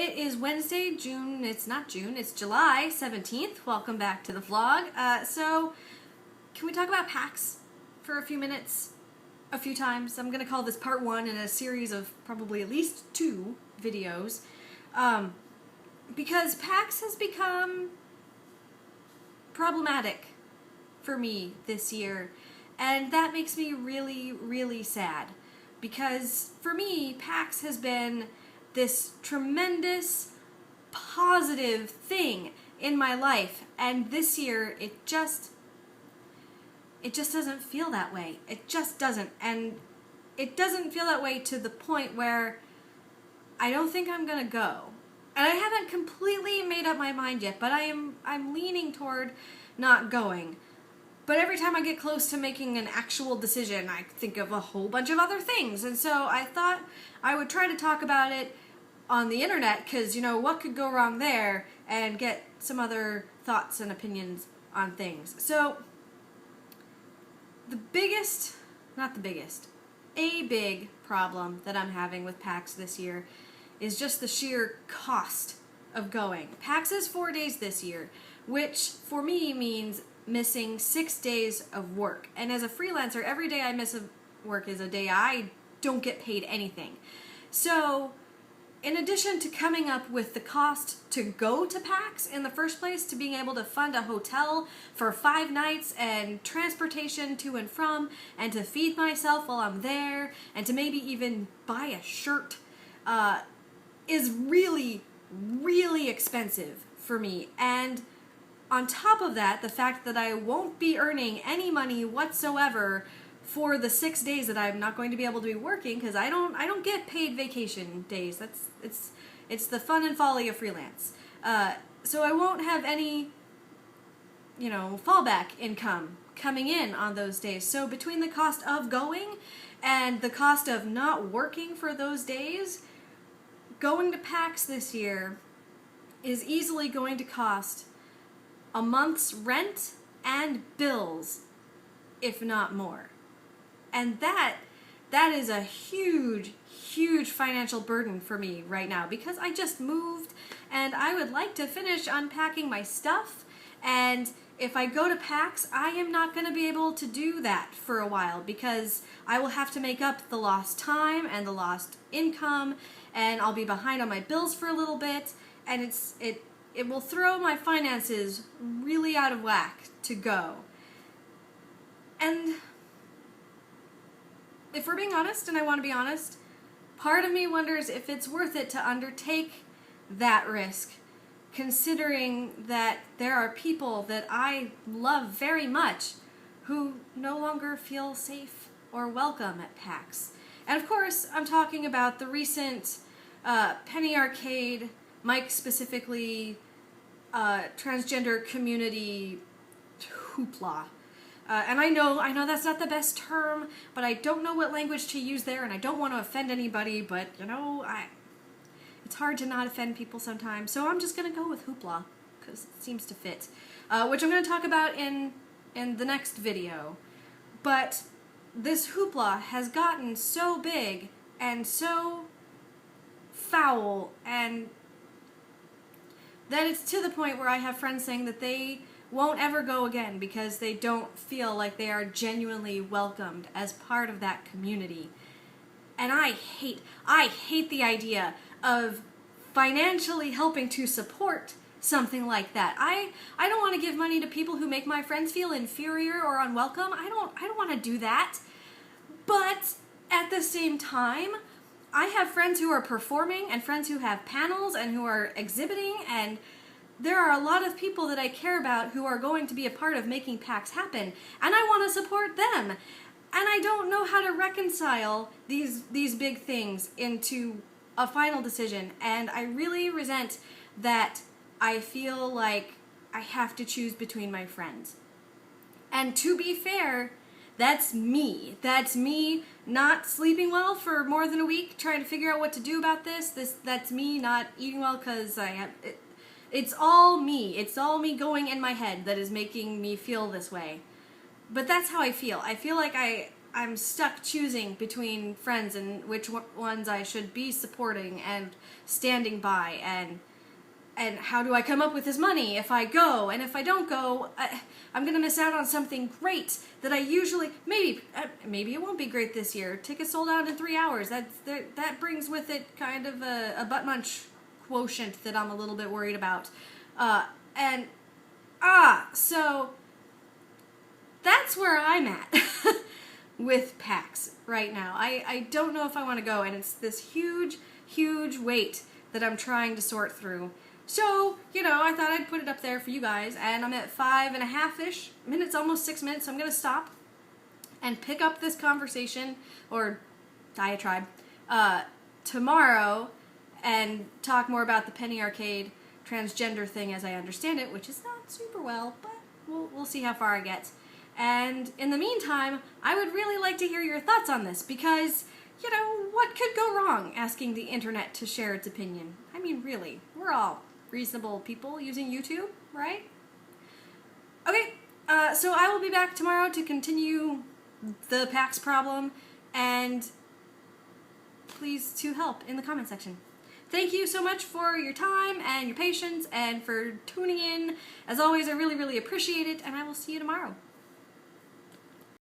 it is Wednesday, it's July 17th. Welcome back to the vlog. So, can we talk about PAX for a few minutes? A few times. I'm going to call this part one in a series of probably at least 2 videos. Because PAX has become problematic for me this year. And that makes me really, really sad. Because for me, PAX has been this tremendous, positive thing in my life. And this year, it just doesn't feel that way. It just doesn't. And it doesn't feel that way to the point where I don't think I'm gonna go. And I haven't completely made up my mind yet, but I'm leaning toward not going. But every time I get close to making an actual decision, I think of a whole bunch of other things. And so I thought I would try to talk about it on the internet, because, you know, what could go wrong there, and get some other thoughts and opinions on things. So, a big problem that I'm having with PAX this year is just the sheer cost of going. PAX is 4 days this year, which for me means missing 6 days of work. And as a freelancer, every day I miss work is a day I don't get paid anything. So, in addition to coming up with the cost to go to PAX in the first place, to being able to fund a hotel for 5 nights and transportation to and from, and to feed myself while I'm there, and to maybe even buy a shirt, is really, really expensive for me. And on top of that, the fact that I won't be earning any money whatsoever for the 6 days that I'm not going to be able to be working, because I don't get paid vacation days. It's the fun and folly of freelance. So I won't have any, you know, fallback income coming in on those days. So between the cost of going and the cost of not working for those days, going to PAX this year is easily going to cost a month's rent and bills, if not more. And that is a huge, huge financial burden for me right now, because I just moved and I would like to finish unpacking my stuff. And if I go to PAX, I am not going to be able to do that for a while, because I will have to make up the lost time and the lost income, and I'll be behind on my bills for a little bit, and it will throw my finances really out of whack to go. And if we're being honest, and I want to be honest, part of me wonders if it's worth it to undertake that risk, considering that there are people that I love very much who no longer feel safe or welcome at PAX. And of course, I'm talking about the recent Penny Arcade, Mike specifically, transgender community hoopla. And I know that's not the best term, but I don't know what language to use there, and I don't want to offend anybody, but, you know, it's hard to not offend people sometimes, so I'm just going to go with hoopla, because it seems to fit, which I'm going to talk about in the next video. But this hoopla has gotten so big and so foul, and that it's to the point where I have friends saying that they won't ever go again because they don't feel like they are genuinely welcomed as part of that community. And I hate the idea of financially helping to support something like that. I don't want to give money to people who make my friends feel inferior or unwelcome. I don't want to do that. But at the same time, I have friends who are performing and friends who have panels and who are exhibiting, and there are a lot of people that I care about who are going to be a part of making PAX happen, and I want to support them. And I don't know how to reconcile these big things into a final decision, and I really resent that I feel like I have to choose between my friends. And to be fair, that's me. That's me not sleeping well for more than a week, trying to figure out what to do about this. That's me not eating well because it's all me. It's all me going in my head that is making me feel this way. But that's how I feel. I feel like I'm stuck choosing between friends and which ones I should be supporting and standing by, and how do I come up with this money if I go, and if I don't go, I'm gonna miss out on something great that I usually, maybe it won't be great this year. Tickets sold out in 3 hours. That brings with it kind of a butt munch quotient that I'm a little bit worried about. So that's where I'm at with PAX right now. I don't know if I want to go, and it's this huge, huge weight that I'm trying to sort through. So, I thought I'd put it up there for you guys, and I'm at 5.5-ish minutes, almost 6 minutes, so I'm going to stop and pick up this conversation, or diatribe, tomorrow, and talk more about the Penny Arcade transgender thing as I understand it, which is not super well, but we'll see how far I get. And in the meantime, I would really like to hear your thoughts on this, because, what could go wrong asking the internet to share its opinion? I mean, really, we're all reasonable people using YouTube, right? Okay, so I will be back tomorrow to continue the PAX problem, and please to help in the comment section. Thank you so much for your time and your patience and for tuning in. As always, I really, really appreciate it, and I will see you tomorrow.